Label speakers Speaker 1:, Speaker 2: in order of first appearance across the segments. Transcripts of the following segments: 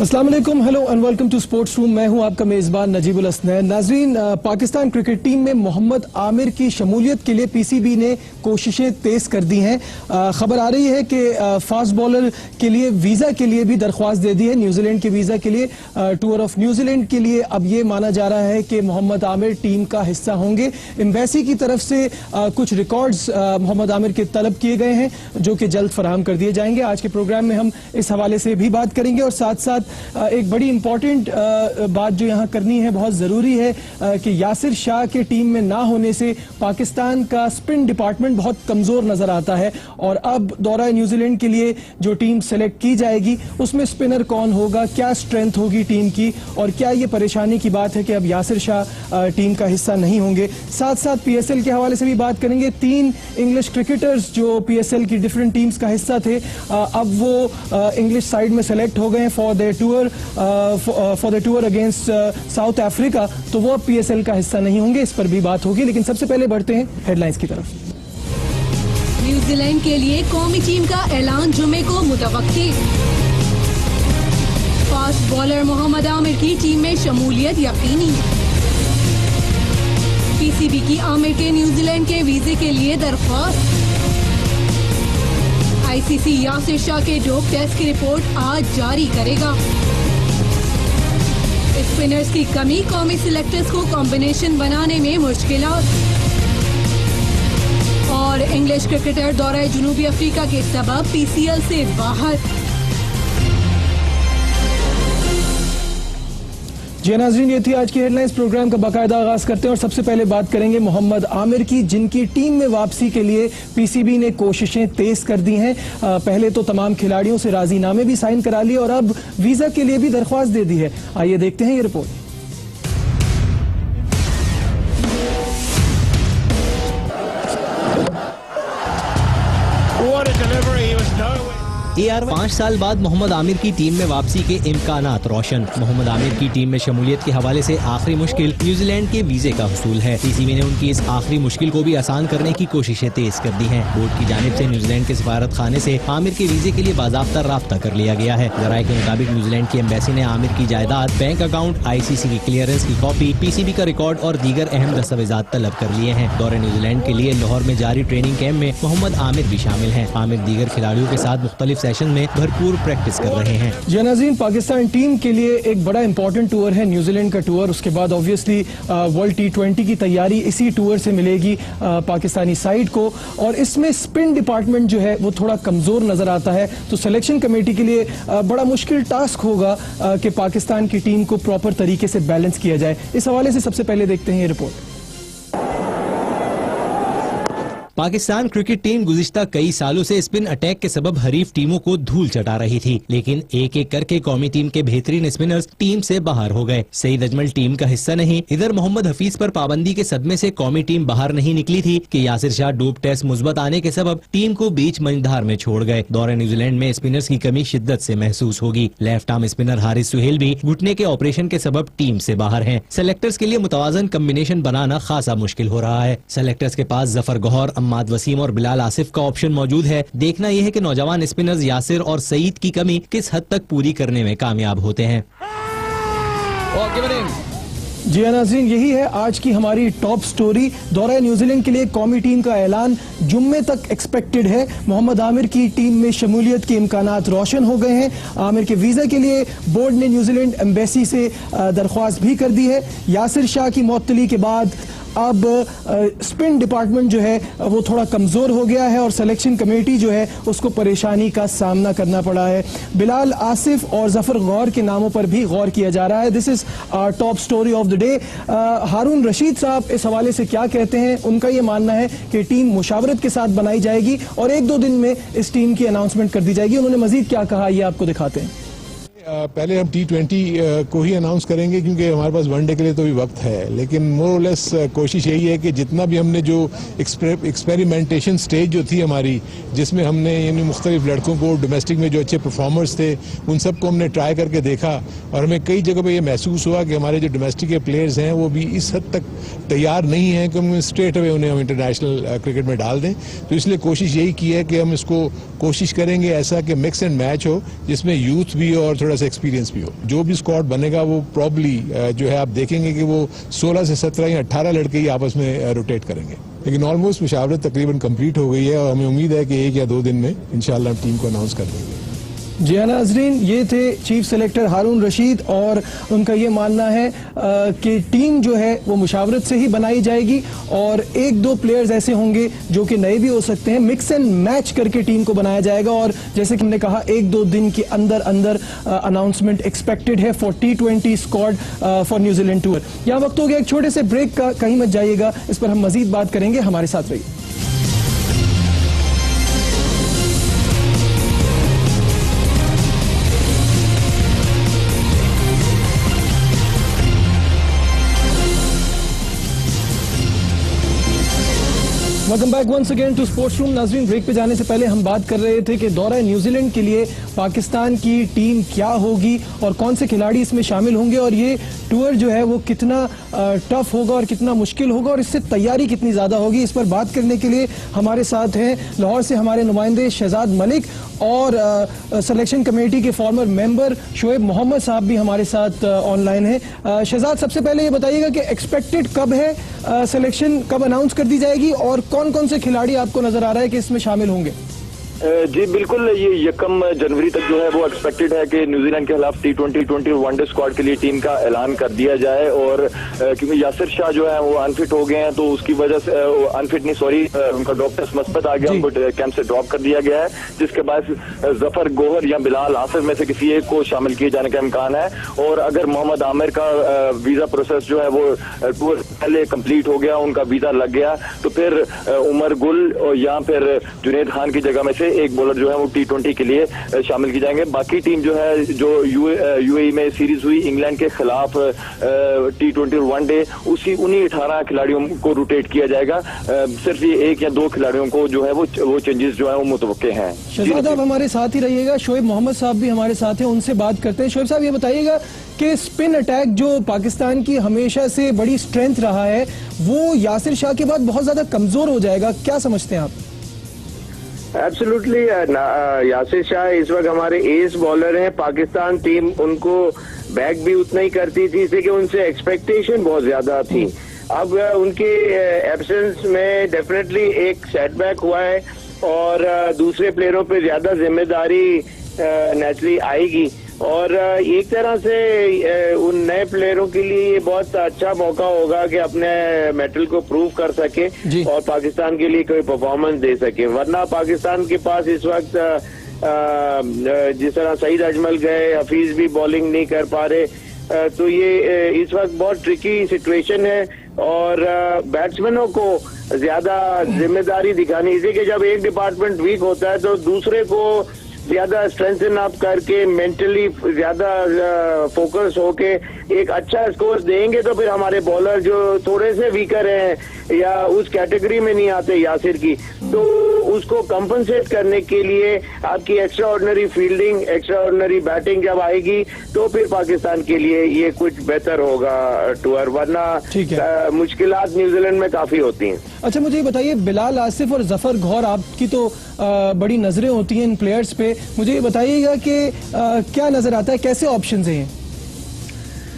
Speaker 1: अस्सलाम वालेकुम, hello and welcome to sports room. मैं हूं आपका मेजबान नजीबुल हसनैन। नाजरीन, पाकिस्तान क्रिकेट टीम में मोहम्मद आमिर की शमूलियत के लिए पीसीबी ने कोशिशें तेज कर दी हैं। खबर आ रही है कि फास्ट बॉलर के लिए वीजा के लिए भी दरख्वास्त दे दी है, न्यूजीलैंड के वीजा के लिए। टूर ऑफ न्यूजीलैंड के लिए अब ये माना जा रहा है कि मोहम्मद आमिर टीम का हिस्सा होंगे। एम्बेसी की तरफ से कुछ रिकॉर्ड्स मोहम्मद आमिर के तलब किए गए हैं जो कि जल्द फराहम कर दिए जाएंगे। आज के प्रोग्राम में हम इस हवाले से भी बात करेंगे और साथ साथ एक बड़ी इंपॉर्टेंट बात जो यहां करनी है, बहुत जरूरी है कि यासिर शाह के टीम में ना होने से पाकिस्तान का स्पिन डिपार्टमेंट बहुत कमजोर नजर आता है। और अब दौरा न्यूजीलैंड के लिए जो टीम सेलेक्ट की जाएगी उसमें स्पिनर कौन होगा, क्या स्ट्रेंथ होगी टीम की, और क्या ये परेशानी की बात है कि अब यासिर शाह टीम का हिस्सा नहीं होंगे। साथ साथ पीएसएल के हवाले से भी बात करेंगे। 3 इंग्लिश क्रिकेटर्स जो पीएसएल की डिफरेंट टीम्स का हिस्सा थे, अब वो इंग्लिश साइड में सेलेक्ट हो गए for the tour against south Africa, तो वो अब पीएसएल का हिस्सा नहीं होंगे। इस पर भी बात होगी, लेकिन सबसे पहले बढ़ते हैं हेडलाइंस की तरफ।
Speaker 2: न्यूजीलैंड के लिए कौमी टीम का ऐलान जुमे को मुतवक्की। फास्ट बॉलर मोहम्मद आमिर की टीम में शमूलियत यकीनी। पीसीबी की आमिर के न्यूजीलैंड के वीजे के लिए दरख्वास्त। आईसीसी यासिर शाह के डोप टेस्ट की रिपोर्ट आज जारी करेगा। स्पिनर्स की कमी, कौमी सिलेक्टर्स को कॉम्बिनेशन बनाने में मुश्किलात। और इंग्लिश क्रिकेटर दौरे जनूबी अफ्रीका के सबब पीसीएल से बाहर।
Speaker 1: जी नाज़रीन, ये थी आज की हेडलाइंस। प्रोग्राम का बाकायदा आगाज करते हैं और सबसे पहले बात करेंगे मोहम्मद आमिर की, जिनकी टीम में वापसी के लिए पीसीबी ने कोशिशें तेज कर दी हैं। पहले तो तमाम खिलाड़ियों से राजीनामे भी साइन करा लिए और अब वीजा के लिए भी दरख्वास्त दे दी है। आइए देखते हैं ये रिपोर्ट।
Speaker 3: AR 5 साल बाद मोहम्मद आमिर की टीम में वापसी के इम्कानात रोशन। मोहम्मद आमिर की टीम में शमूलियत के हवाले से आखिरी मुश्किल न्यूजीलैंड के वीजे का हुसूल है। पीसीबी ने उनकी इस आखिरी मुश्किल को भी आसान करने की कोशिशें तेज कर दी हैं। बोर्ड की जानिब से न्यूजीलैंड के सफारत खाने से आमिर के वीजे के लिए बाज़ाब्ता राब्ता कर लिया गया है। जराये के मुताबिक न्यूजीलैंड की एम्बेसी ने आमिर की जायदाद, बैंक अकाउंट, आईसीसी की क्लियरेंस की कॉपी, पीसीबी का रिकॉर्ड और दीगर अहम दस्तावेजात तलब कर लिए हैं। दौरे न्यूजीलैंड के लिए लाहौर में जारी ट्रेनिंग कैंप में मोहम्मद आमिर भी शामिल हैं। आमिर दीगर खिलाड़ियों के साथ मुख्तलिफ सेशन में भरपूर प्रैक्टिस कर रहे हैं।
Speaker 1: जी नाज़रीन, पाकिस्तान टीम के लिए एक बड़ा इंपॉर्टेंट टूर है न्यूजीलैंड का टूर। उसके बाद ऑब्वियसली वर्ल्ड T20 की तैयारी इसी टूर से मिलेगी पाकिस्तानी साइड को, और इसमें स्पिन डिपार्टमेंट जो है वो थोड़ा कमजोर नजर आता है। तो सिलेक्शन कमेटी के लिए बड़ा मुश्किल टास्क होगा कि पाकिस्तान की टीम को प्रॉपर तरीके से बैलेंस किया जाए। इस हवाले से सबसे पहले देखते हैं ये रिपोर्ट।
Speaker 3: पाकिस्तान क्रिकेट टीम गुज़िश्ता कई सालों से स्पिन अटैक के सबब हरीफ टीमों को धूल चटा रही थी, लेकिन एक एक करके कौमी टीम के बेहतरीन स्पिनर्स टीम से बाहर हो गए। सईद अजमल टीम का हिस्सा नहीं। इधर मोहम्मद हफीज पर पाबंदी के सदमे से कौमी टीम बाहर नहीं निकली थी कि यासिर शाह डोप टेस्ट मुस्बत आने के सबब टीम को बीच मंझधार में छोड़ गए। दौरे न्यूजीलैंड में स्पिनर्स की कमी शिद्दत से महसूस होगी। Left arm spinner Haris Sohail भी घुटने के ऑपरेशन के सबब टीम से बाहर हैं। सेलेक्टर्स के लिए मुतवाजन कम्बिनेशन बनाना खासा मुश्किल हो रहा है। सेलेक्टर्स के पास जफर गौहर, अम्माद वसीम और बिलाल आसिफ का ऑप्शन मौजूद है। देखना यह है कि नौजवान स्पिनर्स यासिर और सईद की कमी किस हद तक पूरी करने में कामयाब होते हैं।
Speaker 1: जी नाज़रीन, यही है आज की हमारी टॉप स्टोरी। दौरा न्यूजीलैंड के लिए कौमी टीम का ऐलान जुम्मे तक एक्सपेक्टेड है। मोहम्मद आमिर की टीम में शमूलियत के इम्कानात रोशन हो गए हैं। आमिर के वीजा के लिए बोर्ड ने न्यूजीलैंड एम्बेसी से दरख्वास्त भी कर दी है। यासिर शाह की मौतली के बाद अब स्पिन डिपार्टमेंट जो है वो थोड़ा कमजोर हो गया है और सिलेक्शन कमेटी जो है उसको परेशानी का सामना करना पड़ा है। बिलाल आसिफ और जफर गौर के नामों पर भी गौर किया जा रहा है। This is top story of the day. Haroon Rashid साहब इस हवाले से क्या कहते हैं? उनका ये मानना है कि टीम मुशावरत के साथ बनाई जाएगी और 1-2 दिन में इस टीम की अनाउंसमेंट कर दी जाएगी। उन्होंने मजीद क्या कहा ये आपको दिखाते हैं।
Speaker 4: पहले हम T20 को ही अनाउंस करेंगे क्योंकि हमारे पास वनडे के लिए तो भी वक्त है, लेकिन मोर और लेस कोशिश यही है कि जितना भी हमने जो एक्सपेरिमेंटेशन स्टेज जो थी हमारी, जिसमें हमने यानी मुख्तलिफ लड़कों को डोमेस्टिक में जो अच्छे परफॉर्मर्स थे उन सबको हमने ट्राई करके देखा और हमें कई जगह पर यह महसूस हुआ कि हमारे जो डोमेस्टिक के प्लेयर्स हैं वो भी इस हद तक तैयार नहीं हैं कि हम स्ट्रेट अवे उन्हें हम इंटरनेशनल क्रिकेट में डाल दें। तो इसलिए कोशिश यही की है कि हम इसको कोशिश करेंगे ऐसा कि मिक्स एंड मैच हो, जिसमें यूथ भी और थोड़ा थोड़ा सा एक्सपीरियंस भी हो। जो भी स्क्वाड बनेगा वो प्रॉब्ली जो है आप देखेंगे कि वो 16 से 17 या 18 लड़के ही आपस में रोटेट करेंगे। लेकिन ऑलमोस्ट मुशावरत तकरीबन कंप्लीट हो गई है और हमें उम्मीद है कि 1 या 2 दिन में इंशाल्लाह हम टीम को अनाउंस कर देंगे।
Speaker 1: जी हाँ नाज़रीन, ये थे चीफ सेलेक्टर हारून रशीद और उनका ये मानना है कि टीम जो है वो मुशावरत से ही बनाई जाएगी और 1-2 प्लेयर्स ऐसे होंगे जो कि नए भी हो सकते हैं, मिक्स एंड मैच करके टीम को बनाया जाएगा। और जैसे कि हमने कहा 1-2 दिन के अंदर अंदर अनाउंसमेंट एक्सपेक्टेड है for T20 squad for New Zealand tour. यहाँ वक्त हो गया एक छोटे से ब्रेक का, कहीं मत जाइएगा, इस पर हम मजीद बात करेंगे, हमारे साथ रहिए। Welcome back once again to sports room. नाज़रीन, ब्रेक पे जाने से पहले हम बात कर रहे थे कि दौरा न्यूजीलैंड के लिए पाकिस्तान की टीम क्या होगी और कौन से खिलाड़ी इसमें शामिल होंगे और ये टूर जो है वो कितना टफ होगा और कितना मुश्किल होगा और इससे तैयारी कितनी ज़्यादा होगी। इस पर बात करने के लिए हमारे साथ हैं लाहौर से हमारे नुमाइंदे शहजाद मलिक और सिलेक्शन कमेटी के फॉर्मर मेंबर शोएब मोहम्मद साहब भी हमारे साथ ऑनलाइन हैं। शहजाद, सबसे पहले ये बताइएगा कि एक्सपेक्टेड कब है सिलेक्शन, कब अनाउंस कर दी जाएगी और कौन कौन से खिलाड़ी आपको नजर आ रहा है कि इसमें शामिल होंगे?
Speaker 5: जी बिल्कुल, ये 1 जनवरी तक जो है वो एक्सपेक्टेड है कि न्यूजीलैंड के खिलाफ T20 और वनडे स्क्वाड के लिए टीम का ऐलान कर दिया जाए। और क्योंकि यासिर शाह जो है वो अनफिट हो गए हैं तो उसकी वजह से उनका डॉक्टर्स मस्बत आ गया, उनको कैंप से ड्रॉप कर दिया गया है, जिसके बाद जफर गोहर या बिलाल आसिफ में से किसी एक को शामिल किए जाने का इम्कान है। और अगर मोहम्मद आमिर का वीजा प्रोसेस जो है वो टूर पहले कंप्लीट हो गया, उनका वीजा लग गया, तो फिर उमर गुल या फिर जुनैद खान की जगह में से एक बॉलर जो है वो T20 के लिए शामिल की जाएंगे। बाकी टीम जो है जो यूएई में सीरीज हुई इंग्लैंड के खिलाफ T20 और वनडे, उन्हीं 18 खिलाड़ियों को रोटेट किया जाएगा। सिर्फ ये 1 या 2 खिलाड़ियों को जो है वो चेंजेस जो है वो मुतवक्के हैं।
Speaker 1: शहजाद, आप हमारे साथ ही रहिएगा, शोएब मोहम्मद साहब भी हमारे साथ हैं, उनसे बात करते हैं। शोएब साहब, ये बताइएगा कि स्पिन अटैक जो पाकिस्तान की हमेशा से बड़ी स्ट्रेंथ रहा है वो यासिर शाह के बाद बहुत ज्यादा कमजोर हो जाएगा, क्या समझते हैं आप?
Speaker 6: एब्सोल्युटली, यासिर शाह इस वक्त हमारे एस बॉलर हैं। पाकिस्तान टीम उनको बैक भी उतना ही करती थी, इसलिए कि उनसे एक्सपेक्टेशन बहुत ज्यादा थी। अब उनके एब्सेंस में डेफिनेटली एक सेटबैक हुआ है और दूसरे प्लेयरों पे ज्यादा जिम्मेदारी नेचुरली आएगी और एक तरह से उन नए प्लेयरों के लिए ये बहुत अच्छा मौका होगा कि अपने मेटल को प्रूव कर सके और पाकिस्तान के लिए कोई परफॉर्मेंस दे सके। वरना पाकिस्तान के पास इस वक्त जिस तरह सईद अजमल गए, हफीज भी बॉलिंग नहीं कर पा रहे, तो ये इस वक्त बहुत ट्रिकी सिचुएशन है और बैट्समैनों को ज्यादा जिम्मेदारी दिखानी, इसी के जब एक डिपार्टमेंट वीक होता है तो दूसरे को ज्यादा स्ट्रेंथन अप करके मेंटली ज्यादा फोकस होके एक अच्छा स्कोर देंगे तो फिर हमारे बॉलर जो थोड़े से वीकर हैं या उस कैटेगरी में नहीं आते यासिर की, तो उसको कंपनसेट करने के लिए आपकी extra ordinary fielding, extra ordinary batting जब आएगी तो फिर पाकिस्तान के लिए ये कुछ बेहतर होगा टूर, वरना मुश्किलात न्यूजीलैंड में काफी होती हैं।
Speaker 1: अच्छा, मुझे ये बताइए, बिलाल आसिफ और जफर गौहर, आपकी तो बड़ी नजरें होती हैं इन प्लेयर्स पे, मुझे ये बताइएगा कि क्या नजर आता है, कैसे ऑप्शंस हैं?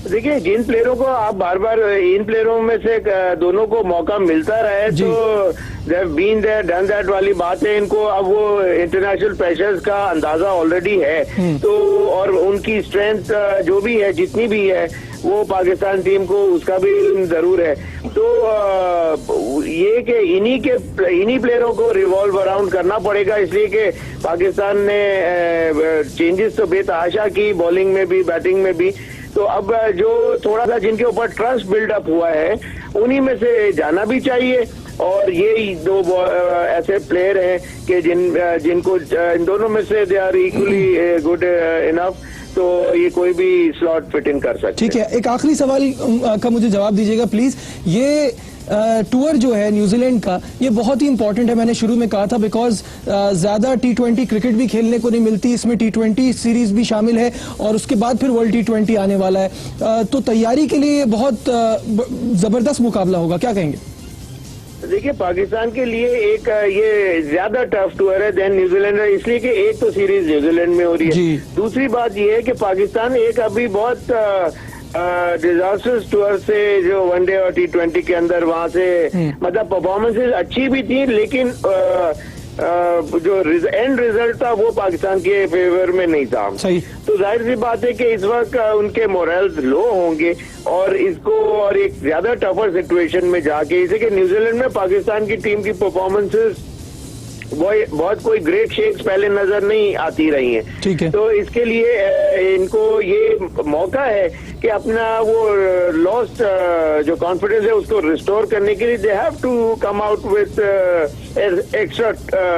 Speaker 6: देखिए, जिन प्लेयरों को आप बार बार इन प्लेयरों में से दोनों को मौका मिलता रहे तो बीन देयर डन दैट वाली बात है। इनको अब वो इंटरनेशनल प्रेशर्स का अंदाजा ऑलरेडी है, तो और उनकी स्ट्रेंथ जो भी है, जितनी भी है, वो पाकिस्तान टीम को उसका भी जरूर है। तो ये कि इन्हीं प्लेयरों को रिवॉल्व अराउंड करना पड़ेगा, इसलिए कि पाकिस्तान ने चेंजेस तो बेतहाशा की, बॉलिंग में भी बैटिंग में भी। तो अब जो थोड़ा सा जिनके ऊपर ट्रस्ट बिल्डअप हुआ है उन्हीं में से जाना भी चाहिए और ये 2 ऐसे प्लेयर हैं कि जिनको इन दोनों में से they are equally good enough, तो ये कोई भी स्लॉट फिट इन कर सकते हैं।
Speaker 1: ठीक है, एक आखिरी सवाल का मुझे जवाब दीजिएगा प्लीज। ये टूर जो है न्यूजीलैंड का, ये बहुत ही इंपॉर्टेंट है, मैंने शुरू में कहा था, बिकॉज ज्यादा T20 क्रिकेट भी खेलने को नहीं मिलती, इसमें T20 सीरीज भी शामिल है और उसके बाद फिर वर्ल्ड T20 आने वाला है, तो तैयारी के लिए बहुत जबरदस्त मुकाबला होगा, क्या कहेंगे?
Speaker 6: देखिए, पाकिस्तान के लिए एक ये ज्यादा टफ टूर है देन न्यूजीलैंड, इसलिए कि एक तो सीरीज न्यूजीलैंड में हो रही है, दूसरी बात ये है कि पाकिस्तान एक अभी बहुत डिजास्टर्स टूर से जो वनडे और T20 के अंदर वहां से मतलब परफॉर्मेंसेस अच्छी भी थी, लेकिन जो एंड रिजल्ट था वो पाकिस्तान के फेवर में नहीं था।
Speaker 1: सही।
Speaker 6: तो जाहिर सी बात है कि इस वक्त उनके मोरल्स लो होंगे और इसको और एक ज्यादा टफर सिचुएशन में जाके, इसे कि न्यूजीलैंड में पाकिस्तान की टीम की परफॉर्मेंसेस बहुत कोई ग्रेट शेक्स पहले नजर नहीं आती रही हैं।
Speaker 1: ठीक है।
Speaker 6: तो इसके लिए इनको ये मौका है कि अपना वो लॉस्ट जो कॉन्फिडेंस है उसको रिस्टोर करने के लिए they have to come out with extra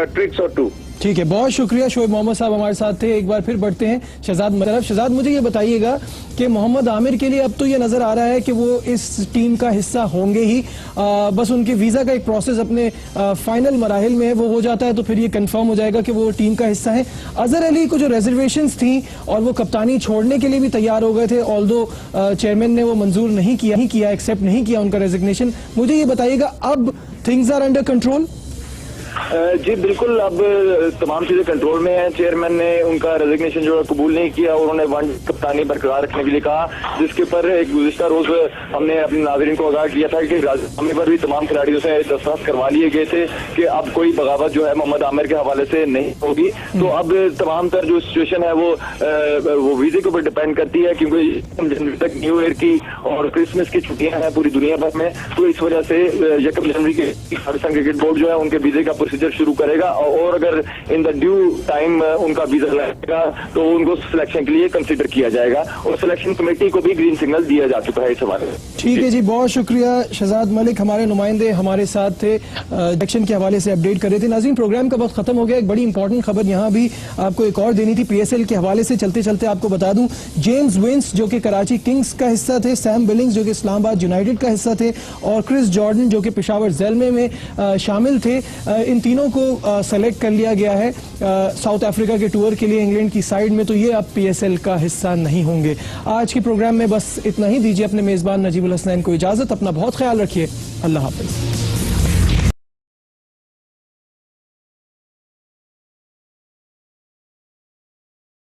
Speaker 6: tricks और टू।
Speaker 1: ठीक है, बहुत शुक्रिया। शोएब मोहम्मद साहब हमारे साथ थे। एक बार फिर बढ़ते हैं शहजाद तरफ। शहजाद, मुझे ये बताइएगा कि मोहम्मद आमिर के लिए अब तो ये नजर आ रहा है कि वो इस टीम का हिस्सा होंगे ही, बस उनके वीजा का एक प्रोसेस अपने फाइनल मराहिल में है, वो हो जाता है तो फिर ये कंफर्म हो जाएगा कि वो टीम का हिस्सा है। अजहर अली को जो रिजर्वेशंस थी और वो कप्तानी छोड़ने के लिए भी तैयार हो गए थे, ऑल्दो चेयरमैन ने वो मंजूर नहीं किया, एक्सेप्ट नहीं किया उनका रेजिग्नेशन। मुझे ये बताइएगा, अब थिंग्स आर अंडर कंट्रोल?
Speaker 5: जी बिल्कुल, अब तमाम चीजें कंट्रोल में है। चेयरमैन ने उनका रेजिग्नेशन जो है कबूल नहीं किया और उन्होंने वन कप्तानी बरकरार रखने के लिए कहा, जिसके पर एक गुज़िश्ता रोज हमने अपने नाज़रीन को आगाह किया था कि राजीनामे पर भी तमाम खिलाड़ियों से दस्तखत करवा लिए गए थे कि अब कोई बगावत जो है मोहम्मद आमिर के हवाले से नहीं होगी। तो अब तमाम तर जो सिचुएशन है वो वीजे के ऊपर डिपेंड करती है, क्योंकि जनवरी तक न्यू ईयर की और क्रिसमस की छुट्टियां हैं पूरी दुनिया भर में। तो इस वजह से 1 जनवरी के पाकिस्तान क्रिकेट बोर्ड जो है उनके वीजे का प्रोसीजर शुरू करेगा और अगर इन द ड्यू टाइम उनका वीजा लगेगा तो उनको सिलेक्शन के लिए कंसीडर किया जाएगा और सिलेक्शन कमेटी को भी ग्रीन सिग्नल दिया जा चुका है इस हवाले में।
Speaker 1: ठीक है जी, बहुत शुक्रिया। शहजाद मलिक हमारे नुमाइंदे हमारे साथ थे, इलेक्शन के हवाले से अपडेट कर रहे थे। नाज़रीन, प्रोग्राम का वक्त खत्म हो गया। एक बड़ी इंपॉर्टेंट खबर यहाँ भी आपको एक और देनी थी PSL के हवाले से। चलते चलते आपको बता दूं, जेम्स विंस जो कि कराची किंग्स का हिस्सा थे, सैम बिलिंग्स जो कि इस्लामाबाद यूनाइटेड का हिस्सा थे और क्रिस जॉर्डन जो कि पेशावर ज़ेलमे में शामिल थे, इन तीनों को सेलेक्ट कर लिया गया है साउथ अफ्रीका के टूर के लिए इंग्लैंड की साइड में। तो ये अब PSL का हिस्सा नहीं होंगे। आज के प्रोग्राम में बस इतना ही। दीजिए अपने मेजबान नजीबुल हसनैन को इजाजत। अपना बहुत ख्याल रखिए। अल्लाह हाफिज।